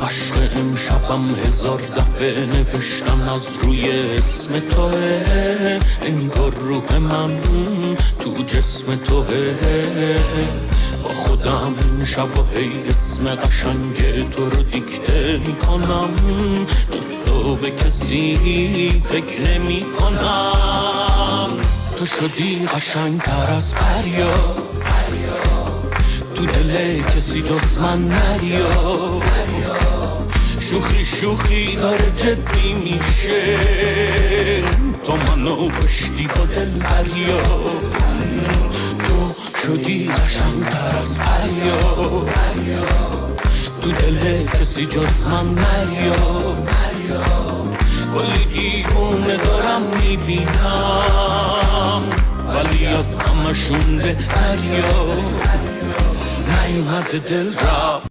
عشق امشبم هزار دفعه نوشتم از روی اسم توه، انگار روح من تو جسم توه. با خودم شب و هی اسم قشنگ تو رو دیکته میکنم، جز تو به کسی فکر نمی کنم. تو شدی قشنگتر از پریا، تو دل کسی جز من نریا. شوخی شوخی داره جدی میشه، تو منو کشتی با دل بریا. تو شدی قشنگتر از پریا، تو دل کسی جز من نریا. کلی دیوونه دارم میبینم، ولی از همشون بهتریا. نیومده دل رفت